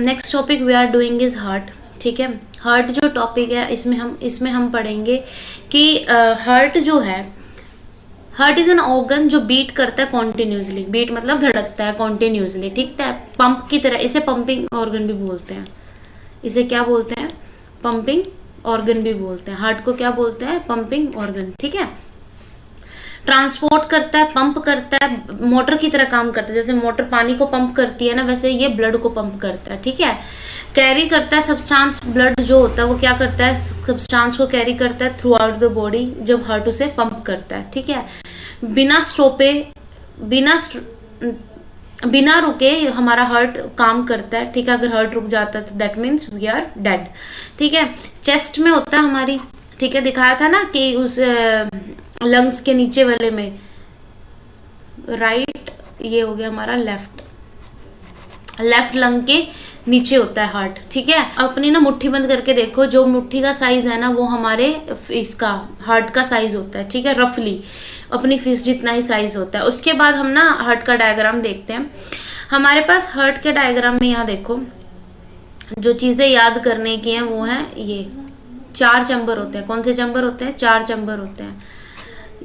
Next topic we are doing is heart. ठीक है, heart जो टॉपिक है इसमें हम पढ़ेंगे कि हार्ट जो है, हार्ट इज एन ऑर्गन जो बीट करता है कॉन्टिन्यूसली। बीट मतलब धड़कता है कॉन्टिन्यूसली, ठीक है, पंप की तरह। इसे पंपिंग ऑर्गन भी बोलते हैं। इसे क्या बोलते हैं? पंपिंग ऑर्गन भी बोलते हैं। हार्ट को क्या बोलते हैं? Pumping organ. ठीक है, ट्रांसपोर्ट करता है, पंप करता है, मोटर की तरह काम करता है। जैसे मोटर पानी को पंप करती है ना, वैसे ये ब्लड को पंप करता है। ठीक है, कैरी करता है सब्सटेंस। ब्लड जो होता है वो क्या करता है? सब्सटेंस को कैरी करता है थ्रू आउट द बॉडी जब हार्ट उसे पंप करता है। ठीक है, बिना स्टॉपे, बिना रुके हमारा हार्ट काम करता है। ठीक है, अगर हार्ट रुक जाता है तो that means we are dead. ठीक है, चेस्ट में होता है हमारी। ठीक है, दिखाया था ना कि उस लंग्स के नीचे वाले में, राइट, ये हो गया हमारा लेफ्ट लंग के नीचे होता है हार्ट। ठीक है, अपनी ना मुट्ठी बंद करके देखो, जो मुट्ठी का साइज है ना वो हमारे इसका हार्ट का साइज होता है। ठीक है, रफली अपनी फिस्ट जितना ही साइज होता है। उसके बाद हम ना हार्ट का डायग्राम देखते हैं। हमारे पास हार्ट के डायग्राम में यहाँ देखो, जो चीजें याद करने की हैं वो है ये 4 चैम्बर होते हैं। कौन से चैम्बर होते हैं? 4 चैम्बर होते हैं।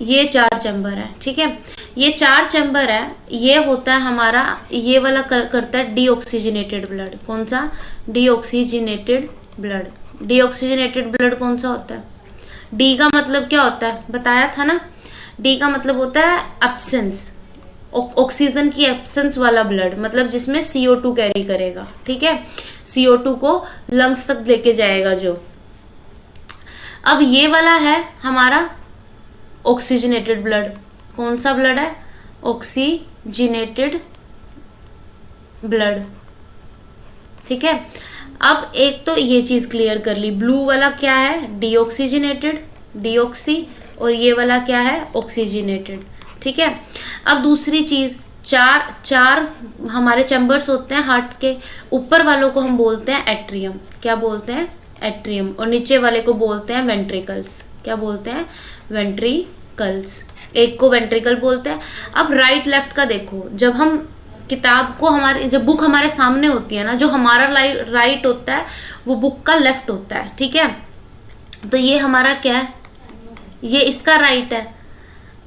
ये 4 चैम्बर है। ठीक है, ये 4 चैम्बर है। ये होता है हमारा, ये वाला करता है डीऑक्सीजनेटेड ब्लड। कौन सा? Deoxygenated blood. डीऑक्सीजनेटेड ब्लड कौन सा होता है? डी का मतलब क्या होता है? बताया था ना, डी का मतलब होता है एब्सेंस, ऑक्सीजन की एब्सेंस वाला ब्लड, मतलब जिसमें CO2 कैरी करेगा। ठीक है, CO2 को लंग्स तक लेके जाएगा जो। अब ये वाला है हमारा ऑक्सीजनेटेड ब्लड। कौन सा ब्लड है? Oxygenated blood. ठीक है, अब एक तो ये चीज क्लियर कर ली, ब्लू वाला क्या है? डीऑक्सीजनेटेड, डीऑक्सी, और ये वाला क्या है? ऑक्सीजनेटेड। ठीक है, अब दूसरी चीज, चार हमारे चैम्बर्स होते हैं हार्ट के। ऊपर वालों को हम बोलते हैं एट्रियम। क्या बोलते हैं? एट्रियम। और नीचे वाले को बोलते हैं वेंट्रिकल्स। क्या बोलते हैं? वेंट्रिकल्स। एक को वेंट्रिकल बोलते हैं। अब राइट लेफ्ट का देखो, जब हम किताब को, हमारी जब बुक हमारे सामने होती है ना, जो हमारा राइट होता है वो बुक का लेफ्ट होता है। ठीक है, तो ये हमारा क्या है? ये इसका राइट है।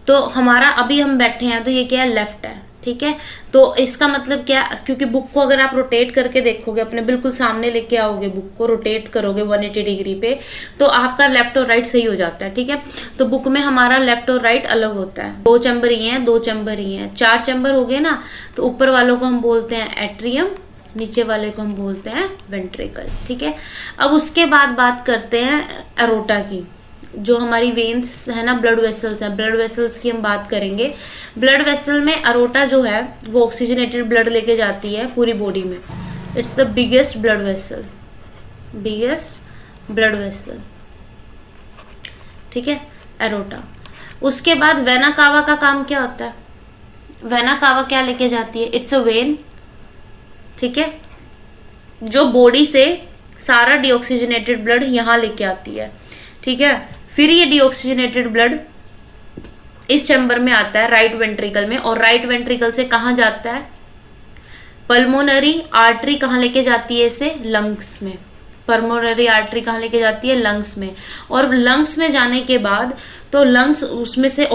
तो हमारा अभी हम बैठे हैं तो ये क्या है? लेफ्ट है। ठीक है, तो इसका मतलब क्या? क्योंकि बुक को अगर आप रोटेट करके देखोगे, अपने बिल्कुल सामने लेके आओगे, बुक को रोटेट करोगे 180 डिग्री पे, तो आपका लेफ्ट और राइट सही हो जाता है। ठीक है, तो बुक में हमारा लेफ्ट और राइट अलग होता है। 2 चैम्बर ही हैं, 2 चैम्बर ही हैं, 4 चैम्बर हो गए ना। तो ऊपर वालों को हम बोलते हैं एट्रियम, नीचे वाले को हम बोलते हैं वेंट्रिकल। ठीक है, अब उसके बाद बात करते हैं एरोटा की। जो हमारी वेन्स है ना, ब्लड वेसल्स हैं, ब्लड वेसल्स की हम बात करेंगे। ब्लड वेसल में अरोटा जो है वो ऑक्सीजनेटेड ब्लड लेके जाती है पूरी बॉडी में। It's the biggest blood vessel, biggest blood vessel. ठीक है, एरोटा। उसके बाद वेना कावा का काम क्या होता है? वेना कावा क्या लेके जाती है? It's a when. ठीक है, जो बॉडी से सारा डीऑक्सीजनेटेड ब्लड यहाँ लेके आती है। ठीक है, फिर ये डीऑक्सीजनेटेड ब्लड इस चैम्बर में आता है, राइट वेंट्रिकल में, और राइट वेंट्रिकल से कहाँ जाता है? पल्मोनरी आर्टरी कहाँ लेके जाती है इसे? लंग्स में। पल्मोनरी आर्टरी कहाँ लेके जाती है? लंग्स में। और लंग्स में जाने के बाद तो लंग्स उसमें से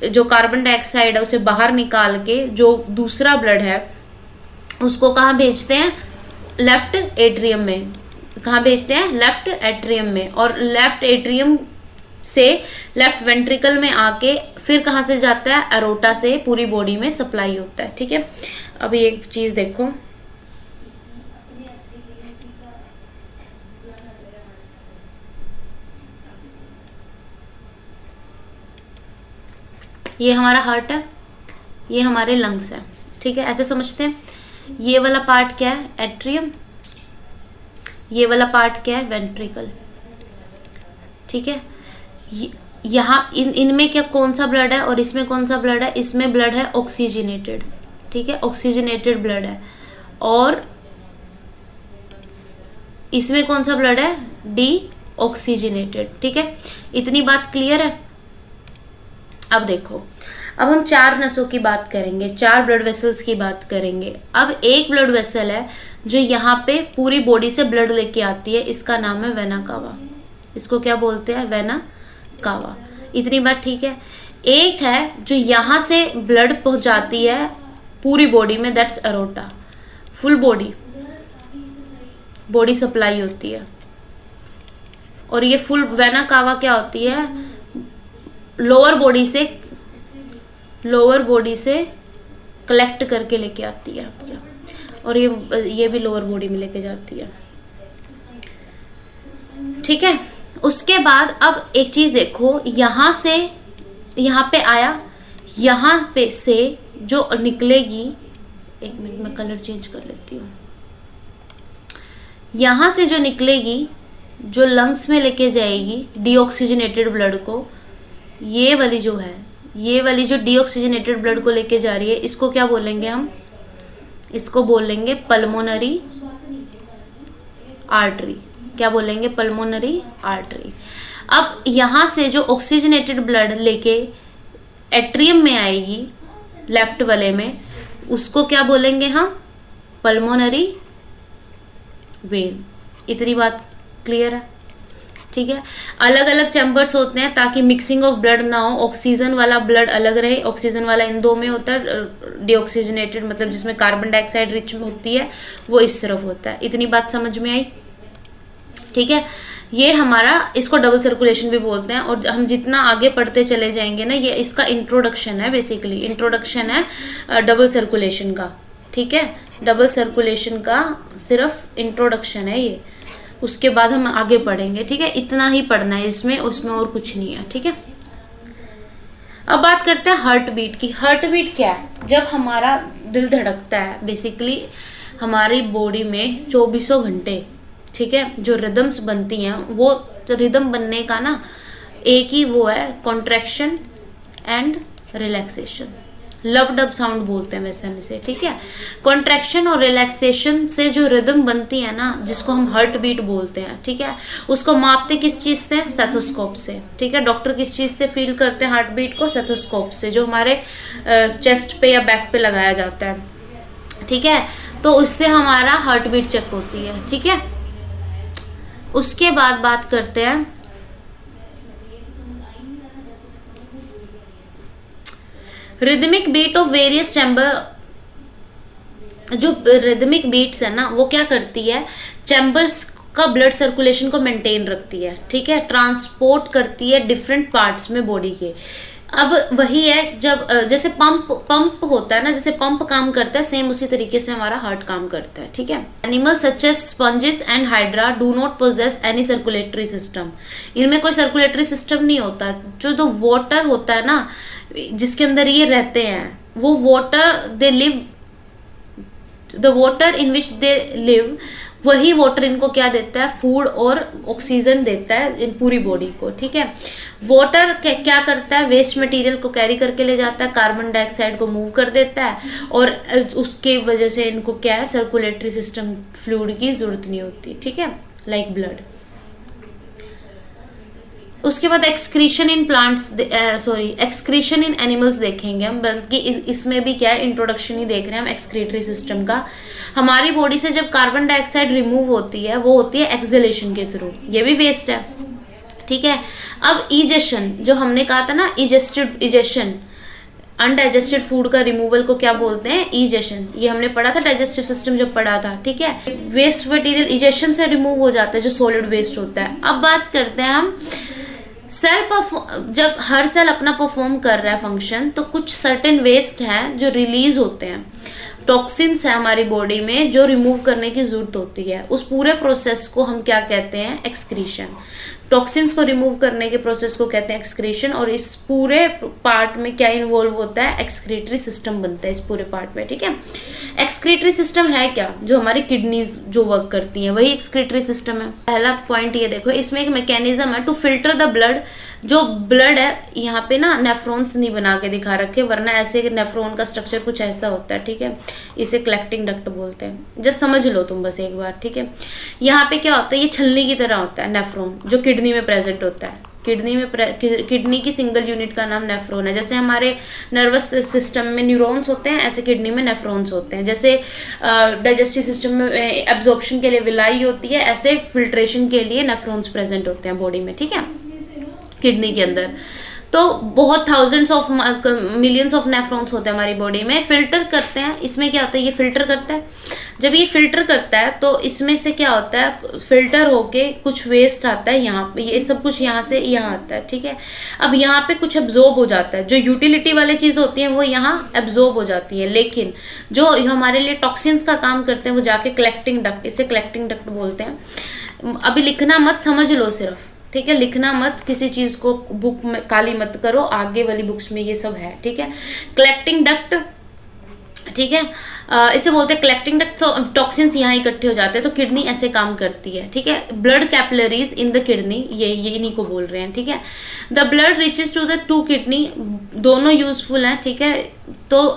जो कार्बन डाइऑक्साइड है उसे बाहर निकाल के जो दूसरा ब्लड है उसको कहाँ भेजते हैं? लेफ्ट एट्रियम में। कहाँ भेजते हैं? लेफ्ट एट्रियम में। और लेफ्ट एट्रियम से लेफ्ट वेंट्रिकल में आके फिर कहाँ से जाता है? एरोटा से पूरी बॉडी में सप्लाई होता है। ठीक है, अभी एक चीज देखो, ये हमारा हार्ट है, ये हमारे लंग्स है। ठीक है, ऐसे समझते हैं। ये वाला पार्ट क्या है? एट्रियम। ये वाला पार्ट क्या है? वेंट्रिकल। ठीक है, यहाँ इनमें क्या, कौन सा ब्लड है और इसमें कौन सा ब्लड है? इसमें ब्लड है ऑक्सीजनेटेड। ठीक है, ऑक्सीजनेटेड ब्लड है। और इसमें कौन सा ब्लड है? D oxygenated. ठीक है, इतनी बात क्लियर है। अब देखो, अब हम 4 नसों की बात करेंगे, 4 ब्लड वेसल्स की बात करेंगे। अब एक ब्लड वेसल है जो यहाँ पे पूरी बॉडी से ब्लड लेके आती है, इसका नाम है वेना कावा। इसको क्या बोलते हैं? Vena cava. इतनी बात ठीक है। एक है जो यहाँ से ब्लड पहुंचाती है पूरी बॉडी में, that's aorta. Full body supply होती है। और ये फुल वेना कावा क्या होती है? लोअर बॉडी से कलेक्ट करके लेके आती है, और ये भी लोअर बॉडी में लेके जाती है, ठीक है। उसके बाद अब एक चीज देखो, यहाँ से यहाँ पे आया, यहाँ पे से जो निकलेगी, एक मिनट में कलर चेंज कर लेती हूँ, यहाँ से जो निकलेगी, जो लंग्स में लेके जाएगी डीऑक्सीजनेटेड ब्लड को, ये वाली जो डीऑक्सीजनेटेड ब्लड को लेके जा रही है, इसको क्या बोलेंगे हम? इसको बोलेंगे पल्मोनरी आर्टरी। क्या बोलेंगे? Pulmonary artery. अब यहाँ से जो ऑक्सीजनेटेड ब्लड लेके एट्रियम में आएगी लेफ्ट वाले में, उसको क्या बोलेंगे हम? Pulmonary vein. इतनी बात क्लियर है, ठीक है। अलग अलग चैम्बर्स होते हैं ताकि मिक्सिंग ऑफ ब्लड ना हो, ऑक्सीजन वाला ब्लड अलग रहे, ऑक्सीजन वाला इन दो में होता है, डीऑक्सीजनेटेड मतलब जिसमें कार्बन डाइऑक्साइड रिच होती है वो इस तरफ होता है। इतनी बात समझ में आई, ठीक है। ये हमारा, इसको डबल सर्कुलेशन भी बोलते हैं, और हम जितना आगे पढ़ते चले जाएंगे ना, ये इसका इंट्रोडक्शन है, बेसिकली इंट्रोडक्शन है डबल सर्कुलेशन का, ठीक है। डबल सर्कुलेशन का सिर्फ इंट्रोडक्शन है ये, उसके बाद हम आगे पढ़ेंगे, ठीक है। इतना ही पढ़ना है इसमें, उसमें और कुछ नहीं है, ठीक है। अब बात करते हैं हार्ट बीट की। हार्ट बीट क्या है? जब हमारा दिल धड़कता है, बेसिकली हमारी बॉडी में 24 घंटे, ठीक है, जो रिदम्स बनती हैं, वो रिदम बनने का ना एक ही वो है, कॉन्ट्रैक्शन एंड रिलैक्सेशन। लब डब साउंड बोलते हैं वैसे हम इसे, ठीक है। कॉन्ट्रैक्शन और रिलैक्सेशन से जो रिदम बनती है ना, जिसको हम हार्ट बीट बोलते हैं, ठीक है, उसको मापते किस चीज से? स्टेथोस्कोप से, ठीक है। डॉक्टर किस चीज से फील करते हैं हार्ट बीट को? स्टेथोस्कोप से, जो हमारे चेस्ट पे या बैक पे लगाया जाता है, ठीक है। तो उससे हमारा हार्ट बीट चेक होती है, ठीक है। उसके बाद बात करते हैं rhythmic beat of various chamber. जो रिदमिक बीट्स है ना, वो क्या करती है? चैम्बर्स का ब्लड सर्कुलेशन को मेंटेन रखती है, ठीक है, ट्रांसपोर्ट करती है डिफरेंट पार्ट्स में बॉडी के। अब वही है, जब जैसे पंप होता है ना, जैसे पंप काम करता है, सेम उसी तरीके से हमारा हार्ट काम करता है, ठीक है। Animal such as sponges and hydra do not possess any circulatory system. इनमें कोई सर्कुलेटरी सिस्टम नहीं होता। जो वाटर होता है ना, जिसके अंदर ये रहते हैं, वो water they live, the water in which they live, वही वाटर इनको क्या देता है? फूड और ऑक्सीजन देता है इन पूरी बॉडी को, ठीक है। वाटर क्या करता है? वेस्ट मटेरियल को कैरी करके ले जाता है, कार्बन डाइऑक्साइड को मूव कर देता है, और उसके वजह से इनको क्या है? सर्कुलेटरी सिस्टम फ्लूइड की जरूरत नहीं होती, ठीक है, लाइक ब्लड। उसके बाद excretion in plants, excretion in animals देखेंगे हम, बल्कि इसमें भी क्या है? इंट्रोडक्शन ही देख रहे हैं हम एक्सक्रीटरी सिस्टम का। हमारी बॉडी से जब कार्बन डाइऑक्साइड रिमूव होती है, वो होती है एक्सहेलेशन के थ्रू, ये भी वेस्ट है, ठीक है। अब इजेशन, जो हमने कहा था ना, इजेशन, अनडाइजेस्टेड फूड का रिमूवल को क्या बोलते हैं? इजेशन। ये हमने पढ़ा था डाइजेस्टिव सिस्टम जब पढ़ा था, ठीक है। वेस्ट मटेरियल इजेशन से रिमूव हो जाता है, जो सॉलिड वेस्ट होता है। अब बात करते हैं हम जब हर सेल अपना परफॉर्म कर रहा है फंक्शन, तो कुछ सर्टेन वेस्ट है जो रिलीज होते हैं, टॉक्सिन्स है हमारी बॉडी में जो रिमूव करने की जरूरत होती है। उस पूरे प्रोसेस को हम क्या कहते हैं? एक्सक्रीशन। टॉक्सिन्स को रिमूव करने के प्रोसेस को कहते हैं एक्सक्रीशन, और इस पूरे पार्ट में क्या इन्वॉल्व होता है? एक्सक्रीटरी सिस्टम बनता है इस पूरे पार्ट में, ठीक है। एक्सक्रीटरी सिस्टम है क्या? जो हमारी किडनीज जो वर्क करती हैं, वही एक्सक्रीटरी सिस्टम है। पहला पॉइंट ये देखो, इसमें एक मैकेनिज्म है टू फिल्टर द ब्लड। जो ब्लड है, यहाँ पे ना नेफ्रॉन्स नहीं बना के दिखा रखे, वरना ऐसे नेफ्रॉन का स्ट्रक्चर कुछ ऐसा होता है, ठीक है। इसे कलेक्टिंग डक्ट बोलते हैं, जस्ट समझ लो तुम बस एक बार, ठीक है। यहाँ पे क्या होता है? ये छलनी की तरह होता है नेफ्रॉन, जो किडनी में प्रेजेंट होता है, किडनी की सिंगल यूनिट का नाम नेफ्रॉन है। जैसे हमारे नर्वस सिस्टम में न्यूरॉन्स होते हैं, ऐसे किडनी में नेफ्रॉन्स होते हैं। जैसे डाइजेस्टिव सिस्टम में एब्जॉर्प्शन के लिए विलाई होती है, ऐसे फिल्ट्रेशन के लिए नेफ्रॉन्स प्रेजेंट होते हैं बॉडी में, ठीक है, किडनी के अंदर। तो बहुत thousands of millions of nephrons होते हैं हमारी बॉडी में, फिल्टर करते हैं। इसमें क्या होता है, ये फिल्टर करता है। जब ये फिल्टर करता है तो इसमें से क्या होता है, फिल्टर होके कुछ वेस्ट आता है यहाँ पे, ये सब कुछ यहाँ से यहाँ आता है, ठीक है। अब यहाँ पे कुछ एब्जॉर्ब हो जाता है, जो यूटिलिटी वाली चीज़ होती हैं वो यहाँ एब्जॉर्ब हो जाती है, लेकिन जो हमारे लिए टॉक्सिन्स का काम करते हैं वो जाके कलेक्टिंग डक्ट, इसे कलेक्टिंग डक्ट बोलते हैं। अभी लिखना मत, समझ लो सिर्फ, ठीक है, लिखना मत, किसी चीज़ को बुक में काली मत करो, आगे वाली बुक्स में ये सब है, ठीक है। कलेक्टिंग डक्ट, ठीक है, इसे बोलते हैं कलेक्टिंग डक्ट। तो टॉक्सिन्स यहाँ इकट्ठे हो जाते हैं, तो किडनी ऐसे काम करती है, ठीक है। Blood capillaries in the kidney, ये इन्हीं को बोल रहे हैं, ठीक है। The blood reaches to the to kidney, दोनों यूजफुल हैं, ठीक है। तो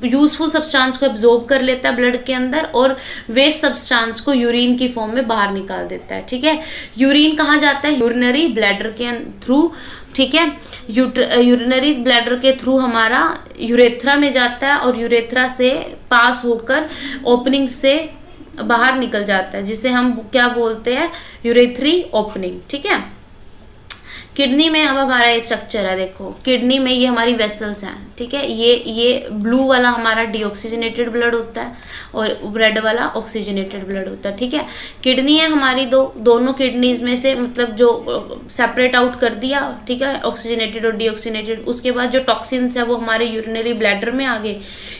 यूजफुल सब्सटेंस को एब्जॉर्ब कर लेता है ब्लड के अंदर, और वेस्ट सब्सटेंस को यूरिन की फॉर्म में बाहर निकाल देता है, ठीक है। यूरिन कहाँ जाता है, यूरिनरी ब्लैडर के थ्रू, ठीक है। यूरिनरी ब्लैडर के थ्रू हमारा यूरेथ्रा में जाता है, और यूरेथ्रा से पास होकर ओपनिंग से बाहर निकल जाता है, जिसे हम क्या बोलते हैं, यूरेथ्री ओपनिंग, ठीक है। किडनी में अब हमारा ये स्ट्रक्चर है, देखो किडनी में ये हमारी वेसल्स हैं, ठीक है। ये ब्लू वाला हमारा डीऑक्सीजनेटेड ब्लड होता है, और रेड वाला ऑक्सीजनेटेड ब्लड होता है, ठीक है। किडनी है हमारी दोनों किडनीज में से, मतलब जो सेपरेट आउट कर दिया, ठीक है, ऑक्सीजनेटेड और डीऑक्सीजनेटेड। उसके बाद जो टॉक्सिन्स है वो हमारे यूरिनरी ब्लैडर में आ गए,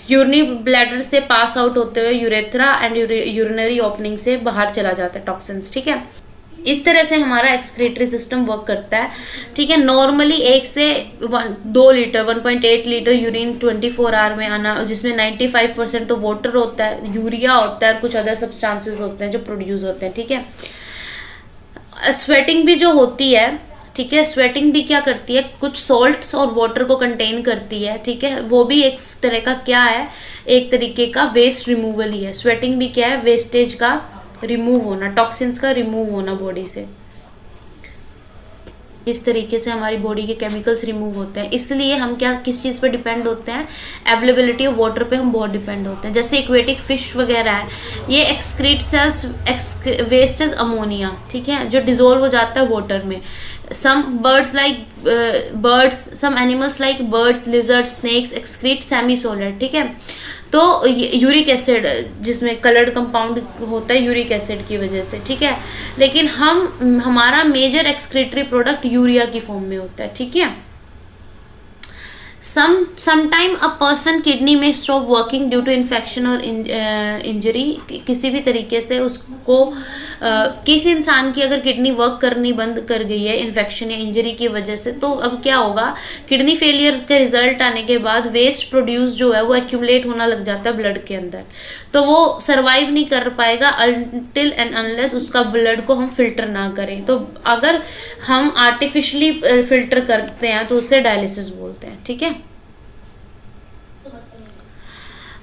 यूरिनरी ब्लैडर से पास आउट होते हुए यूरेथ्रा एंड यूरिनरी ओपनिंग से बाहर चला जाता है टॉक्सिन्स, ठीक है। इस तरह से हमारा एक्सक्रीटरी सिस्टम वर्क करता है, ठीक है। नॉर्मली 1 से 2 लीटर 1.8 लीटर यूरिन 24 आवर में आना, जिसमें 95% तो वाटर होता है, यूरिया होता है, कुछ अदर सब्सटेंसेस होते हैं जो प्रोड्यूस होते हैं, ठीक है। स्वेटिंग भी जो होती है, ठीक है, स्वेटिंग भी क्या करती है, कुछ सॉल्ट्स और वाटर को कंटेन करती है, ठीक है। वो भी एक तरह का क्या है, एक तरीके का वेस्ट रिमूवल ही है। स्वेटिंग भी क्या है, वेस्टेज का रिमूव होना, टॉक्सिन्स का रिमूव होना बॉडी से। इस तरीके से हमारी बॉडी के केमिकल्स रिमूव होते हैं। इसलिए हम क्या, किस चीज़ पे डिपेंड होते हैं, अवेलेबिलिटी ऑफ वाटर पे हम बहुत डिपेंड होते हैं। जैसे एक्वेटिक फिश वगैरह है, ये excrete cells waste is ammonia, ठीक है, जो डिजोल्व हो जाता है वाटर में। some animals like birds, lizards, snakes excrete semi solid, ठीक है। तो यूरिक एसिड, जिसमें कलर्ड कंपाउंड होता है यूरिक एसिड की वजह से, ठीक है। लेकिन हमारा मेजर एक्सक्रीटरी प्रोडक्ट यूरिया की फॉर्म में होता है, ठीक है। समटाइम अ पर्सन किडनी में stop working due to infection और इंजरी, किसी भी तरीके से उसको किसी इंसान की अगर किडनी वर्क करनी बंद कर गई है इन्फेक्शन या इंजरी की वजह से, तो अब क्या होगा, किडनी फेलियर के रिजल्ट आने के बाद वेस्ट प्रोड्यूस जो है वो एक्यूमुलेट होना लग जाता है ब्लड के अंदर, तो वो सर्वाइव नहीं कर पाएगा अनटिल एंड अनलेस उसका ब्लड को हम फिल्टर ना करें। तो अगर हम आर्टिफिशियली फिल्टर करते हैं तो उसे डायलिसिस बोलते हैं, ठीक है।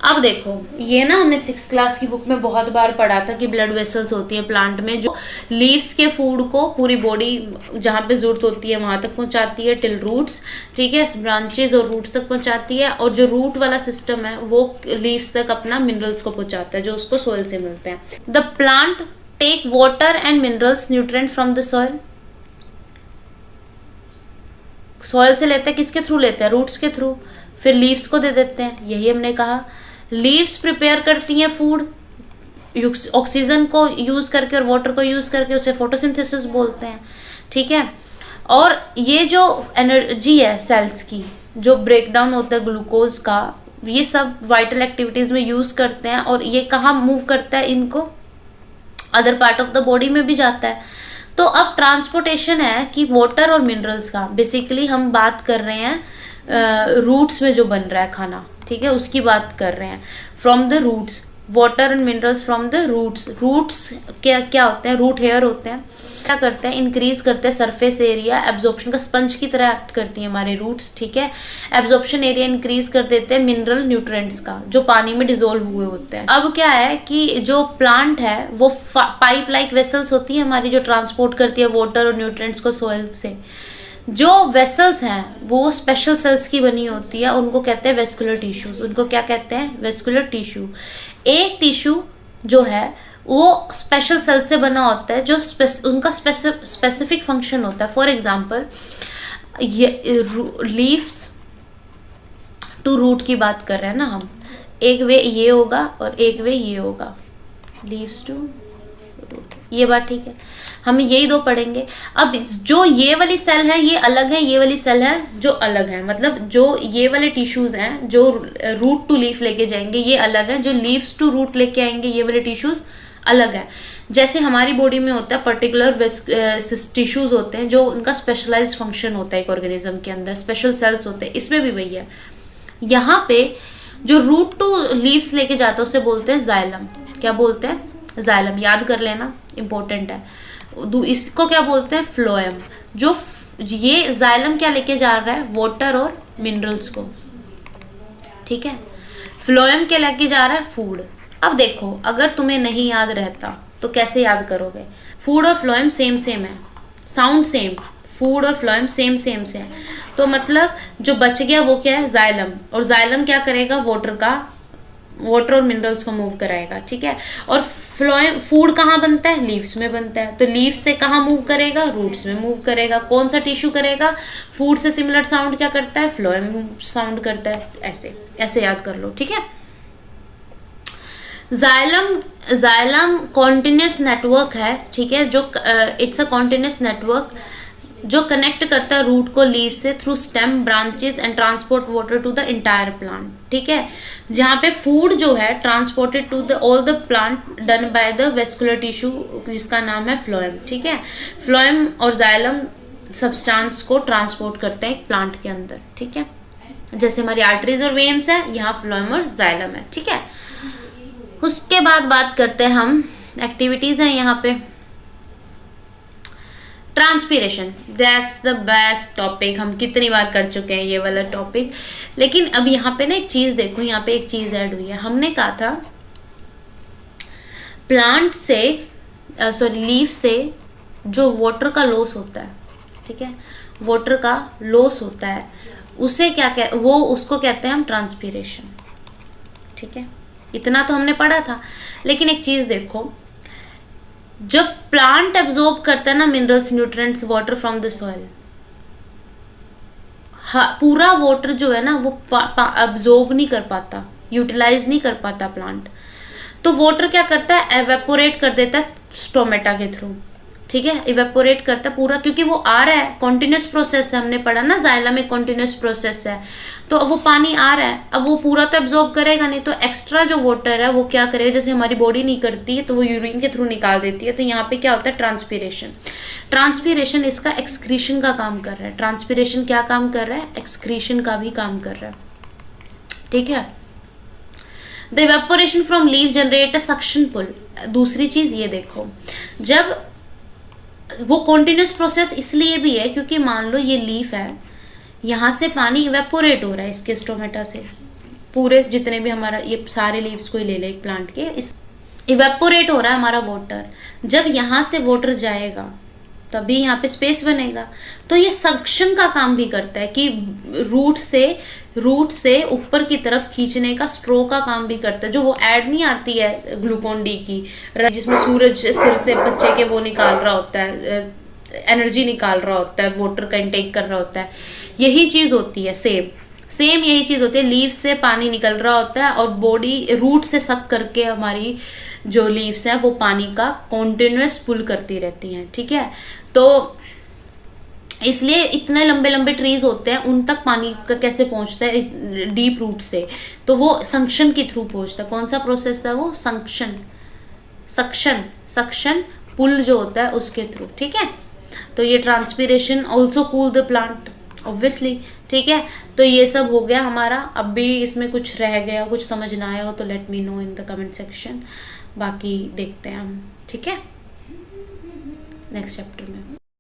अब देखो, ये ना हमने 6th क्लास की बुक में बहुत बार पढ़ा था कि ब्लड वेसल्स होती हैं प्लांट में, जो लीव्स के फूड को पूरी बॉडी जहाँ पे जरूरत होती है वहाँ तक पहुँचाती है, टिल रूट्स, ठीक है, ब्रांचेज और रूट्स तक पहुँचाती है। और जो रूट वाला सिस्टम है वो लीव्स तक अपना मिनरल्स को पहुँचाता है जो उसको सॉइल से मिलते हैं। The plant take water and minerals nutrient from the soil, soil से लेते हैं, किसके थ्रू लेते हैं, रूट्स के थ्रू, फिर लीव्स को दे देते हैं, यही हमने कहा। लीव्स प्रिपेयर करती हैं फूड ऑक्सीजन को यूज करके और वाटर को यूज करके, उसे फोटोसिंथेसिस बोलते हैं, ठीक है। और ये जो एनर्जी है सेल्स की, जो ब्रेकडाउन होता है ग्लूकोज का, ये सब वाइटल एक्टिविटीज में यूज करते हैं। और ये कहाँ मूव करता है, इनको other part of the body में भी जाता है। तो अब ट्रांसपोर्टेशन है कि वाटर और मिनरल्स का, बेसिकली हम बात कर रहे हैं रूट्स में जो बन रहा है खाना, ठीक है, उसकी बात कर रहे हैं। From the roots water and minerals from the roots. Roots क्या क्या होते हैं? रूट हेयर होते हैं। क्या करते हैं? इंक्रीज करते हैं सरफेस एरिया, एब्जॉर्प्शन का स्पंज की तरह एक्ट करती हैं हमारे रूट्स, ठीक है। एब्जॉर्प्शन एरिया इंक्रीज कर देते हैं मिनरल न्यूट्रिएंट्स का, जो पानी में डिजोल्व हुए होते हैं। अब क्या है कि जो प्लांट है वो पाइप लाइक वेसल्स होती है हमारी, जो ट्रांसपोर्ट करती है वाटर और न्यूट्रिएंट्स को सॉइल से। जो वेसल्स हैं वो स्पेशल सेल्स की बनी होती है, उनको कहते हैं वेस्कुलर टिश्यूज। उनको क्या कहते हैं? Vascular tissue. एक टिश्यू जो है वो स्पेशल सेल से बना होता है, जो उनका स्पेसिफिक फंक्शन होता है। फॉर एग्जांपल ये लीव्स टू रूट की बात कर रहे हैं ना हम, एक वे ये होगा और एक वे ये होगा, लीव्स टू रूट, ये बात ठीक है। हम यही दो पढ़ेंगे। अब जो ये वाली सेल है ये अलग है, ये वाली सेल है जो अलग है, मतलब जो ये वाले टिश्यूज हैं जो रूट टू लीफ लेके जाएंगे ये अलग है, जो लीव्स टू रूट लेके आएंगे ये वाले टिश्यूज अलग है। जैसे हमारी बॉडी में होता है पर्टिकुलर टिश्यूज होते हैं जो उनका स्पेशलाइज्ड फंक्शन होता है एक ऑर्गेनिज्म के अंदर, स्पेशल सेल्स होते हैं, इसमें भी वही है। यहाँ पे जो रूट टू लीव्स लेके जाता है उसे बोलते हैं जाइलम। क्या बोलते हैं? जाइलम। याद कर लेना, इंपॉर्टेंट है। इसको क्या बोलते हैं? फ्लोएम। जो ये जाइलम क्या लेके जा रहा है? वाटर और मिनरल्स को, ठीक है। फ्लोएम क्या लेके जा रहा है? फूड। अब देखो, अगर तुम्हें नहीं याद रहता तो कैसे याद करोगे? फूड और फ्लोएम सेम सेम है, साउंड सेम, फूड और फ्लोएम सेम सेम से है, तो मतलब जो बच गया वो क्या है? जाइलम। और जाइलम क्या करेगा? वाटर और मिनरल्स को मूव कराएगा, ठीक है। और फ्लोएम, फूड कहाँ बनता है? लीव्स में बनता है, तो लीव्स से कहाँ मूव करेगा? रूट्स में मूव करेगा। कौन सा टिश्यू करेगा? फूड से सिमिलर साउंड क्या करता है? फ्लोएम साउंड करता है। ऐसे ऐसे याद कर लो, ठीक है। जाइलम कॉन्टिन्यूस नेटवर्क है, ठीक है, जो इट्स अ कॉन्टिन्यूस नेटवर्क जो कनेक्ट करता है रूट को लीव से through stem, branches and transport water to the entire plant, ठीक है। जहाँ पे फूड जो है transported to the all the plant done by the vascular tissue जिसका नाम है फ्लोएम, ठीक है। फ्लोएम और जाइलम सब्सटेंस को ट्रांसपोर्ट करते हैं एक प्लांट के अंदर, ठीक है। जैसे हमारी आर्टरीज और वेन्स है, यहाँ फ्लोएम और जाइलम है, ठीक है। उसके बाद बात करते हैं हम, एक्टिविटीज हैं यहाँ पे। Transpiration, that's the best topic, हम कितनी बार कर चुके हैं ये वाला टॉपिक। लेकिन अब यहाँ पे ना एक चीज देखो, यहाँ पे एक चीज ऐड हुई है। हमने कहा था प्लांट से लीफ से जो वाटर का लॉस होता है, ठीक है, वाटर का लॉस होता है, उसे वो उसको कहते हैं हम ट्रांसपीरेशन, ठीक है। इतना तो हमने पढ़ा था। लेकिन एक चीज देखो, जब प्लांट एब्जॉर्ब करता है ना minerals, nutrients, water from the soil, पूरा वाटर जो है ना वो एब्जॉर्ब नहीं कर पाता, यूटिलाइज नहीं कर पाता प्लांट। तो वाटर क्या करता है? एवेपोरेट कर देता है स्टोमेटा के थ्रू, ठीक है। इवेपोरेट करता है पूरा, क्योंकि वो आ रहा है, कॉन्टिन्यूस प्रोसेस है, हमने पढ़ा ना जाइलम में कॉन्टिन्यूस प्रोसेस है। तो वो पानी आ रहा है, अब वो पूरा तो एब्जॉर्ब करेगा नहीं, तो एक्स्ट्रा जो वाटर है वो क्या करेगा? जैसे हमारी बॉडी नहीं करती है तो वो यूरिन के थ्रू निकाल देती है। तो यहाँ पे क्या होता है? ट्रांसपीरेशन। ट्रांसपीरेशन इसका एक्सक्रीशन का काम कर रहा है। ट्रांसपीरेशन क्या काम कर रहा है? एक्सक्रीशन का भी काम कर रहा है, ठीक है। The evaporation from leaf generate a suction pull. दूसरी चीज ये देखो, जब वो कॉन्टिन्यूस प्रोसेस इसलिए भी है क्योंकि मान लो ये लीफ है, यहाँ से पानी इवेपोरेट हो रहा है इसके स्टोमेटा से, पूरे जितने भी हमारा ये सारे लीव्स को ही ले ले एक प्लांट के, इस इवेपोरेट हो रहा है हमारा वाटर। जब यहाँ से वाटर जाएगा तभी यहाँ पे स्पेस बनेगा। तो ये सक्शन का काम भी करता है कि रूट से ऊपर की तरफ खींचने का, स्ट्रो का काम भी करता है। जो वो ऐड नहीं आती है ग्लूकोन डी की, जिसमें सूरज सिर से बच्चे के वो निकाल रहा होता है, एनर्जी निकाल रहा होता है, वाटर का इंटेक कर रहा होता है, यही चीज होती है। सेम यही चीज होती है। लीव से पानी निकल रहा होता है और बॉडी रूट से सक करके हमारी जो लीव्स हैं वो पानी का कॉन्टिन्यूस पुल करती रहती हैं, ठीक है। तो इसलिए इतने लंबे लंबे ट्रीज होते हैं, उन तक पानी का कैसे पहुंचता है? डीप रूट से। तो वो संक्शन के थ्रू पहुंचता है। कौन सा प्रोसेस था वो? सक्शन पुल जो होता है उसके थ्रू, ठीक है। तो ये transpiration also cool the plant obviously, ठीक ठीक है, तो ये सब हो गया हमारा। अब भी इसमें कुछ रह गया, कुछ समझ ना आया हो तो let me know in the comment section, बाकी देखते हैं हम, ठीक है, नेक्स्ट चैप्टर में।